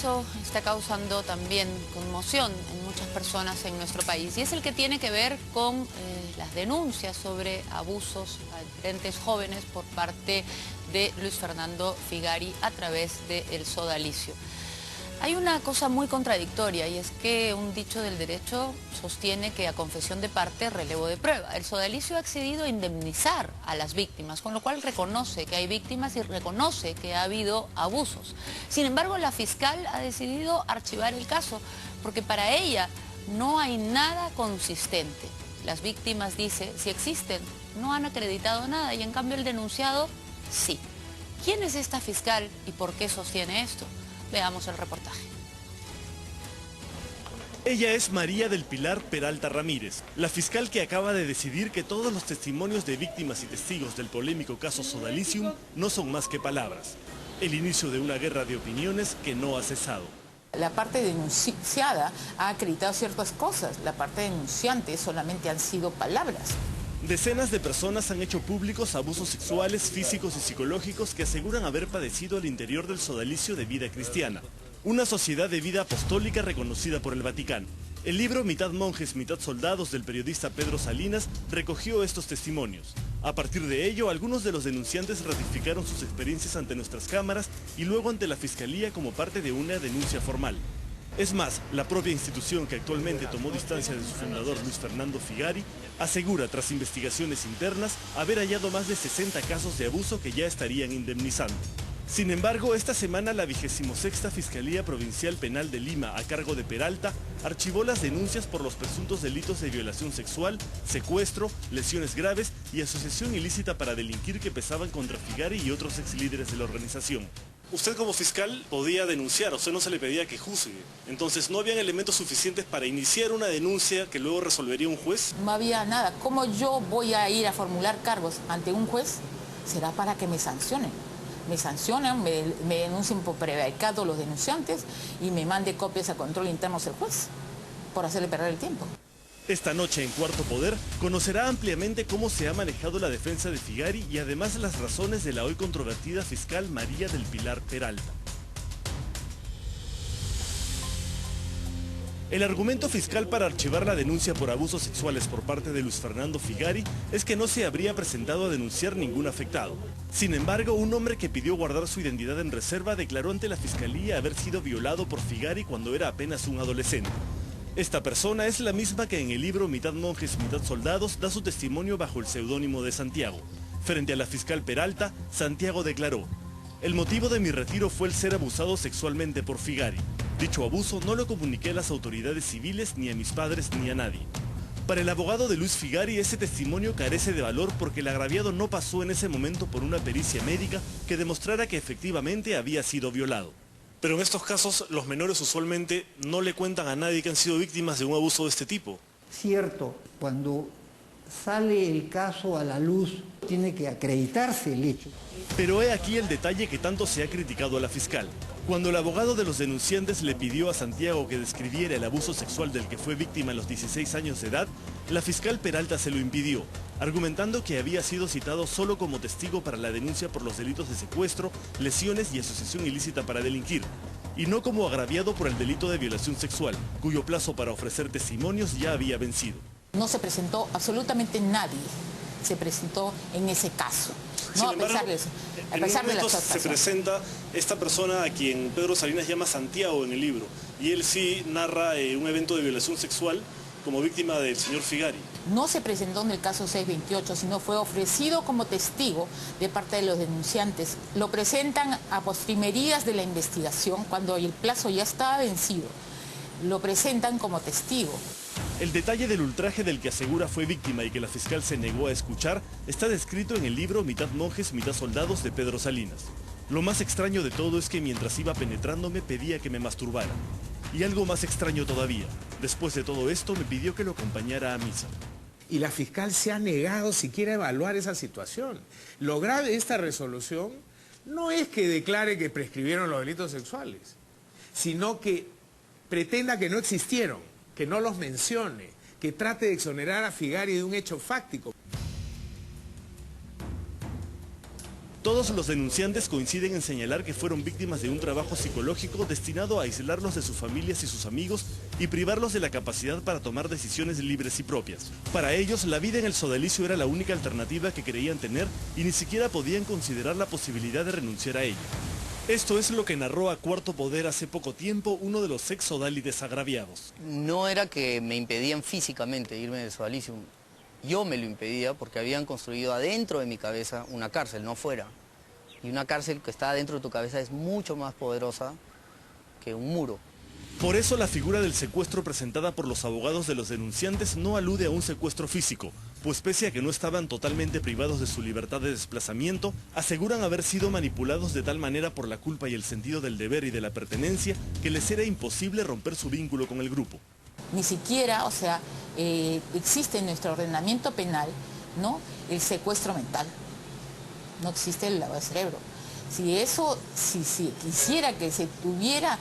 caso está causando también conmoción en muchas personas en nuestro país y es el que tiene que ver con las denuncias sobre abusos a diferentes jóvenes por parte de Luis Fernando Figari a través del sodalicio. Hay una cosa muy contradictoria y es que un dicho del derecho sostiene que a confesión de parte, relevo de prueba. El sodalicio ha accedido a indemnizar a las víctimas, con lo cual reconoce que hay víctimas y reconoce que ha habido abusos. Sin embargo, la fiscal ha decidido archivar el caso porque para ella no hay nada consistente. Las víctimas, dice, si existen, no han acreditado nada y en cambio el denunciado, sí. ¿Quién es esta fiscal y por qué sostiene esto? Veamos el reportaje. Ella es María del Pilar Peralta Ramírez, la fiscal que acaba de decidir que todos los testimonios de víctimas y testigos del polémico caso Sodalicium no son más que palabras. El inicio de una guerra de opiniones que no ha cesado. La parte denunciada ha acreditado ciertas cosas, la parte denunciante solamente han sido palabras. Decenas de personas han hecho públicos abusos sexuales, físicos y psicológicos que aseguran haber padecido al interior del sodalicio de Vida Cristiana, una sociedad de vida apostólica reconocida por el Vaticano. El libro Mitad monjes, mitad soldados del periodista Pedro Salinas recogió estos testimonios. A partir de ello, algunos de los denunciantes ratificaron sus experiencias ante nuestras cámaras y luego ante la Fiscalía como parte de una denuncia formal. Es más, la propia institución que actualmente tomó distancia de su fundador Luis Fernando Figari asegura, tras investigaciones internas, haber hallado más de 60 casos de abuso que ya estarían indemnizando. Sin embargo, esta semana la 26ª Fiscalía Provincial Penal de Lima, a cargo de Peralta, archivó las denuncias por los presuntos delitos de violación sexual, secuestro, lesiones graves y asociación ilícita para delinquir que pesaban contra Figari y otros exlíderes de la organización. Usted como fiscal podía denunciar, a usted no se le pedía que juzgue. Entonces, ¿no habían elementos suficientes para iniciar una denuncia que luego resolvería un juez? No había nada. ¿Cómo yo voy a ir a formular cargos ante un juez? Será para que me sancionen. Me sancionan, me denuncien por prevaricato los denunciantes y me mande copias a control interno el juez por hacerle perder el tiempo. Esta noche en Cuarto Poder conocerá ampliamente cómo se ha manejado la defensa de Figari y además las razones de la hoy controvertida fiscal María del Pilar Peralta. El argumento fiscal para archivar la denuncia por abusos sexuales por parte de Luis Fernando Figari es que no se habría presentado a denunciar ningún afectado. Sin embargo, un hombre que pidió guardar su identidad en reserva declaró ante la Fiscalía haber sido violado por Figari cuando era apenas un adolescente. Esta persona es la misma que en el libro Mitad monjes, mitad soldados da su testimonio bajo el seudónimo de Santiago. Frente a la fiscal Peralta, Santiago declaró: "El motivo de mi retiro fue el ser abusado sexualmente por Figari. Dicho abuso no lo comuniqué a las autoridades civiles, ni a mis padres, ni a nadie". Para el abogado de Luis Figari, ese testimonio carece de valor porque el agraviado no pasó en ese momento por una pericia médica que demostrara que efectivamente había sido violado. Pero en estos casos, los menores usualmente no le cuentan a nadie que han sido víctimas de un abuso de este tipo. Cierto, cuando sale el caso a la luz, tiene que acreditarse el hecho. Pero he aquí el detalle que tanto se ha criticado a la fiscal. Cuando el abogado de los denunciantes le pidió a Santiago que describiera el abuso sexual del que fue víctima a los 16 años de edad, la fiscal Peralta se lo impidió, argumentando que había sido citado solo como testigo para la denuncia por los delitos de secuestro, lesiones y asociación ilícita para delinquir, y no como agraviado por el delito de violación sexual, cuyo plazo para ofrecer testimonios ya había vencido. No se presentó absolutamente nadie, se presentó en ese caso. No, Sin embargo, a pesar de la se presenta esta persona a quien Pedro Salinas llama Santiago en el libro, y él sí narra un evento de violación sexual como víctima del señor Figari. No se presentó en el caso 628, sino fue ofrecido como testigo de parte de los denunciantes. Lo presentan a postrimerías de la investigación, cuando el plazo ya estaba vencido. Lo presentan como testigo. El detalle del ultraje del que asegura fue víctima y que la fiscal se negó a escuchar está descrito en el libro Mitad monjes, mitad soldados de Pedro Salinas. Lo más extraño de todo es que mientras iba penetrándome pedía que me masturbara. Y algo más extraño todavía, después de todo esto me pidió que lo acompañara a misa. Y la fiscal se ha negado siquiera a evaluar esa situación. Lo grave de esta resolución no es que declare que prescribieron los delitos sexuales, sino que pretenda que no existieron, que no los mencione, que trate de exonerar a Figari de un hecho fáctico. Todos los denunciantes coinciden en señalar que fueron víctimas de un trabajo psicológico destinado a aislarlos de sus familias y sus amigos y privarlos de la capacidad para tomar decisiones libres y propias. Para ellos, la vida en el sodalicio era la única alternativa que creían tener y ni siquiera podían considerar la posibilidad de renunciar a ella. Esto es lo que narró a Cuarto Poder hace poco tiempo uno de los ex-sodálites agraviados. No era que me impedían físicamente irme del sodalicio. Yo me lo impedía porque habían construido adentro de mi cabeza una cárcel, no fuera. Y una cárcel que está adentro de tu cabeza es mucho más poderosa que un muro. Por eso la figura del secuestro presentada por los abogados de los denunciantes no alude a un secuestro físico, pues pese a que no estaban totalmente privados de su libertad de desplazamiento, aseguran haber sido manipulados de tal manera por la culpa y el sentido del deber y de la pertenencia que les era imposible romper su vínculo con el grupo. Ni siquiera, existe en nuestro ordenamiento penal, ¿no?, el secuestro mental. No existe el lavado de cerebro. Si quisiera que se tuviera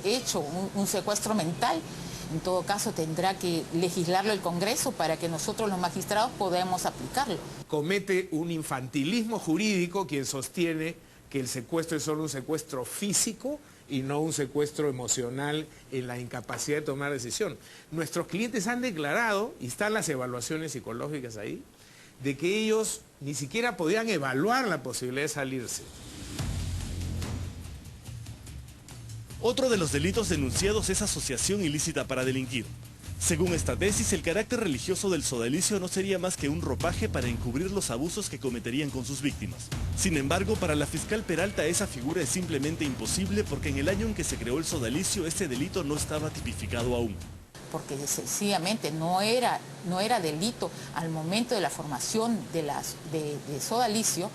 hecho un secuestro mental, en todo caso tendrá que legislarlo el Congreso para que nosotros los magistrados podamos aplicarlo. Comete un infantilismo jurídico quien sostiene que el secuestro es solo un secuestro físico y no un secuestro emocional en la incapacidad de tomar decisión. Nuestros clientes han declarado, y están las evaluaciones psicológicas ahí, de que ellos ni siquiera podían evaluar la posibilidad de salirse. Otro de los delitos denunciados es asociación ilícita para delinquir. Según esta tesis, el carácter religioso del sodalicio no sería más que un ropaje para encubrir los abusos que cometerían con sus víctimas. Sin embargo, para la fiscal Peralta esa figura es simplemente imposible porque en el año en que se creó el sodalicio, este delito no estaba tipificado aún. Porque sencillamente no era delito al momento de la formación de sodalicio,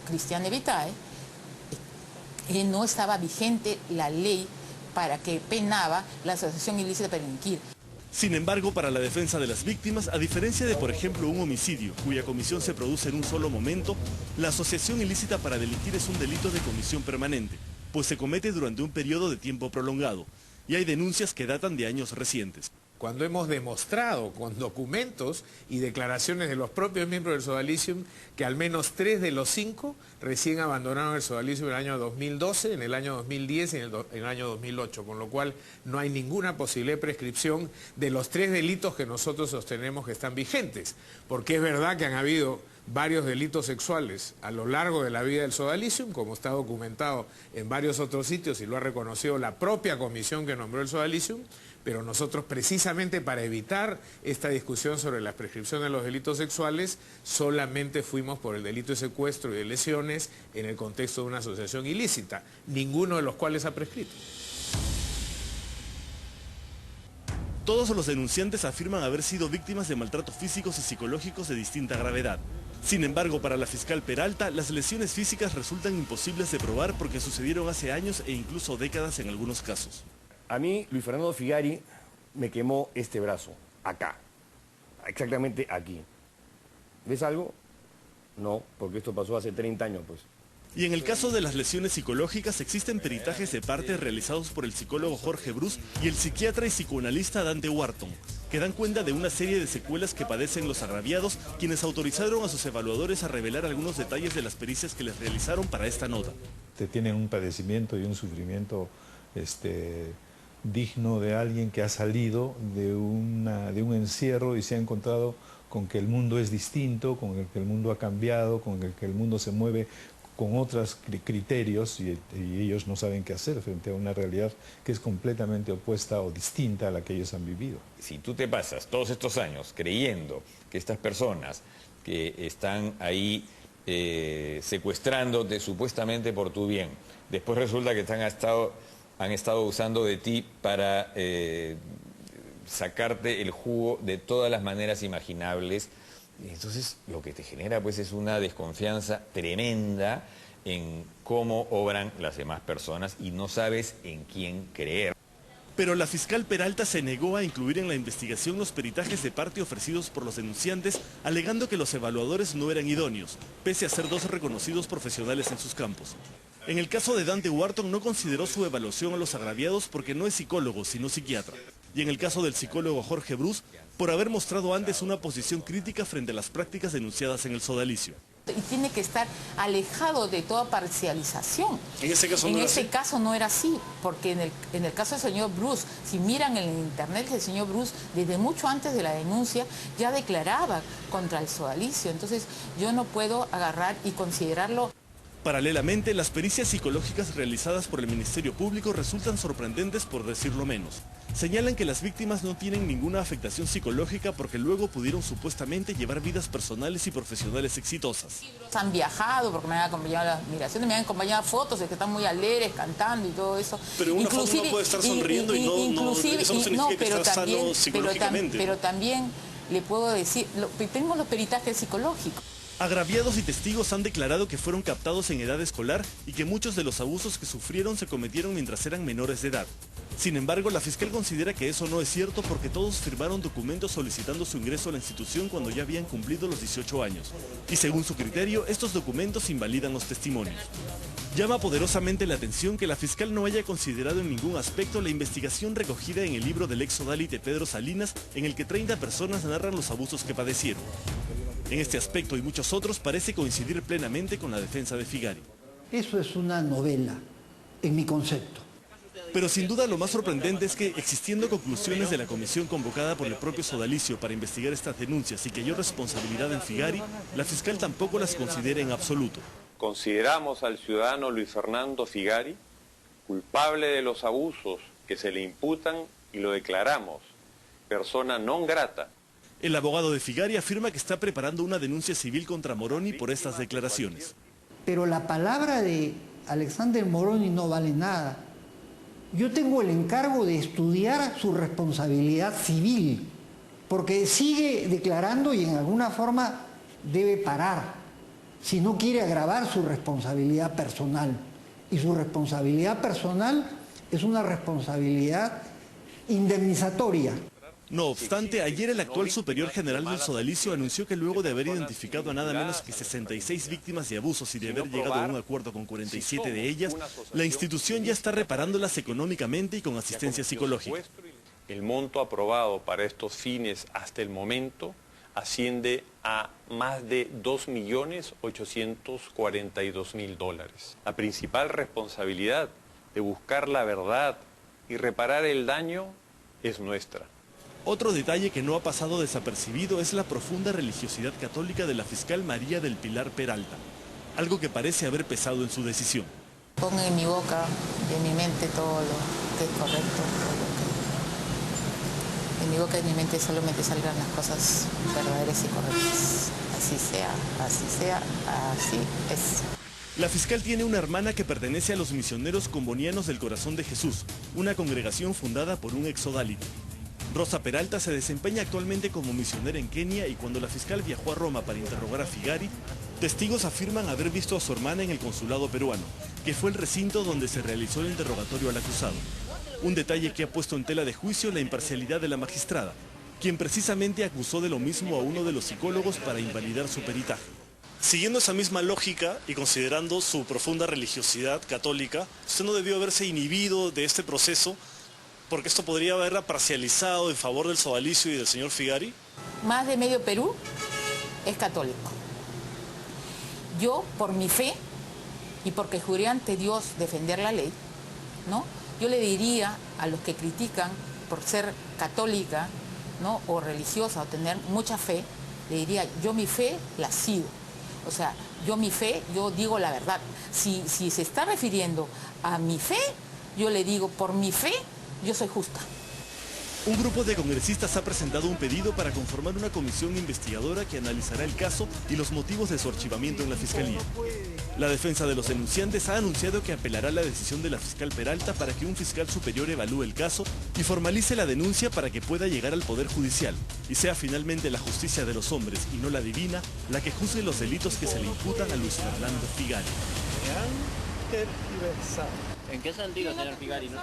Cristiane Vitae, no estaba vigente la ley para que penaba la asociación ilícita para delinquir. Sin embargo, para la defensa de las víctimas, a diferencia de, por ejemplo, un homicidio, cuya comisión se produce en un solo momento, la asociación ilícita para delinquir es un delito de comisión permanente, pues se comete durante un periodo de tiempo prolongado, y hay denuncias que datan de años recientes. Cuando hemos demostrado con documentos y declaraciones de los propios miembros del sodalicium que al menos 3 de los 5 recién abandonaron el sodalicium en el año 2012, en el año 2010 y en el año 2008, con lo cual no hay ninguna posibilidad de prescripción de los 3 delitos que nosotros sostenemos que están vigentes, porque es verdad que han habido varios delitos sexuales a lo largo de la vida del sodalicium, como está documentado en varios otros sitios y lo ha reconocido la propia comisión que nombró el sodalicium, pero nosotros precisamente para evitar esta discusión sobre la prescripción de los delitos sexuales, solamente fuimos por el delito de secuestro y de lesiones en el contexto de una asociación ilícita, ninguno de los cuales ha prescrito. Todos los denunciantes afirman haber sido víctimas de maltratos físicos y psicológicos de distinta gravedad. Sin embargo, para la fiscal Peralta, las lesiones físicas resultan imposibles de probar porque sucedieron hace años e incluso décadas en algunos casos. A mí, Luis Fernando Figari me quemó este brazo, acá, exactamente aquí. ¿Ves algo? No, porque esto pasó hace 30 años, pues. Y en el caso de las lesiones psicológicas existen peritajes de parte realizados por el psicólogo Jorge Brus y el psiquiatra y psicoanalista Dante Wharton, que dan cuenta de una serie de secuelas que padecen los agraviados, quienes autorizaron a sus evaluadores a revelar algunos detalles de las pericias que les realizaron para esta nota. Tienen un padecimiento y un sufrimiento digno de alguien que ha salido de un encierro y se ha encontrado con que el mundo es distinto, con el que el mundo ha cambiado, con el que el mundo se mueve con otros criterios y ellos no saben qué hacer frente a una realidad que es completamente opuesta o distinta a la que ellos han vivido. Si tú te pasas todos estos años creyendo que estas personas que están ahí secuestrándote supuestamente por tu bien, después resulta que han estado usando de ti para sacarte el jugo de todas las maneras imaginables. Entonces lo que te genera pues es una desconfianza tremenda en cómo obran las demás personas y no sabes en quién creer. Pero la fiscal Peralta se negó a incluir en la investigación los peritajes de parte ofrecidos por los denunciantes, alegando que los evaluadores no eran idóneos, pese a ser 2 reconocidos profesionales en sus campos. En el caso de Dante Wharton no consideró su evaluación a los agraviados porque no es psicólogo, sino psiquiatra. Y en el caso del psicólogo Jorge Brus, por haber mostrado antes una posición crítica frente a las prácticas denunciadas en el sodalicio. Y tiene que estar alejado de toda parcialización. En ese caso no era así. En ese caso no era así, porque en el caso del señor Bruce, si miran en internet, el señor Bruce, desde mucho antes de la denuncia, ya declaraba contra el sodalicio. Entonces, yo no puedo agarrar y considerarlo. Paralelamente, las pericias psicológicas realizadas por el Ministerio Público resultan sorprendentes, por decirlo menos. Señalan que las víctimas no tienen ninguna afectación psicológica porque luego pudieron supuestamente llevar vidas personales y profesionales exitosas. Han viajado porque me han acompañado a las migraciones, me han acompañado fotos de que están muy alegres, cantando y todo eso. Pero una foto no puede estar sonriendo y no eso no significa que está sano psicológicamente. Pero también le puedo decir, tenemos los peritajes psicológicos. Agraviados y testigos han declarado que fueron captados en edad escolar y que muchos de los abusos que sufrieron se cometieron mientras eran menores de edad. Sin embargo, la fiscal considera que eso no es cierto porque todos firmaron documentos solicitando su ingreso a la institución cuando ya habían cumplido los 18 años. Y según su criterio, estos documentos invalidan los testimonios. Llama poderosamente la atención que la fiscal no haya considerado en ningún aspecto la investigación recogida en el libro del ex sodalite Pedro Salinas, en el que 30 personas narran los abusos que padecieron. En este aspecto y muchos otros parece coincidir plenamente con la defensa de Figari. Eso es una novela, en mi concepto. Pero sin duda lo más sorprendente es que, existiendo conclusiones de la comisión convocada por el propio sodalicio para investigar estas denuncias y que halló responsabilidad en Figari, la fiscal tampoco las considera en absoluto. Consideramos al ciudadano Luis Fernando Figari culpable de los abusos que se le imputan y lo declaramos persona non grata. El abogado de Figari afirma que está preparando una denuncia civil contra Moroni por estas declaraciones. Pero la palabra de Alexander Moroni no vale nada. Yo tengo el encargo de estudiar su responsabilidad civil, porque sigue declarando y en alguna forma debe parar, si no quiere agravar su responsabilidad personal. Y su responsabilidad personal es una responsabilidad indemnizatoria. No obstante, ayer el actual superior general del sodalicio anunció que luego de haber identificado a nada menos que 66 víctimas de abusos y de haber llegado a un acuerdo con 47 de ellas, la institución ya está reparándolas económicamente y con asistencia psicológica. El monto aprobado para estos fines hasta el momento asciende a más de $2.842.000. La principal responsabilidad de buscar la verdad y reparar el daño es nuestra. Otro detalle que no ha pasado desapercibido es la profunda religiosidad católica de la fiscal María del Pilar Peralta, algo que parece haber pesado en su decisión. Pongo en mi boca y en mi mente todo lo que es correcto, en mi boca y en mi mente solamente salgan las cosas verdaderas y correctas. Así sea, así es. La fiscal tiene una hermana que pertenece a los misioneros combonianos del Corazón de Jesús, una congregación fundada por un exodálite. Rosa Peralta se desempeña actualmente como misionera en Kenia y cuando la fiscal viajó a Roma para interrogar a Figari, testigos afirman haber visto a su hermana en el consulado peruano, que fue el recinto donde se realizó el interrogatorio al acusado. Un detalle que ha puesto en tela de juicio la imparcialidad de la magistrada, quien precisamente acusó de lo mismo a uno de los psicólogos para invalidar su peritaje. Siguiendo esa misma lógica y considerando su profunda religiosidad católica, usted no debió haberse inhibido de este proceso porque esto podría haberla parcializado en favor del sodalicio y del señor Figari. Más de medio Perú es católico. Yo, por mi fe y porque juré ante Dios defender la ley, ¿no? Yo le diría a los que critican por ser católica, ¿no? O religiosa o tener mucha fe, le diría, yo mi fe la sigo. O sea, yo mi fe, yo digo la verdad. Si se está refiriendo a mi fe, yo le digo, por mi fe, yo soy justa. Un grupo de congresistas ha presentado un pedido para conformar una comisión investigadora que analizará el caso y los motivos de su archivamiento en la Fiscalía. La defensa de los denunciantes ha anunciado que apelará la decisión de la fiscal Peralta para que un fiscal superior evalúe el caso y formalice la denuncia para que pueda llegar al Poder Judicial y sea finalmente la justicia de los hombres y no la divina la que juzgue los delitos que se le imputan a Luis Fernando Figari. ¿En qué sentido, señor Figari? ¿No?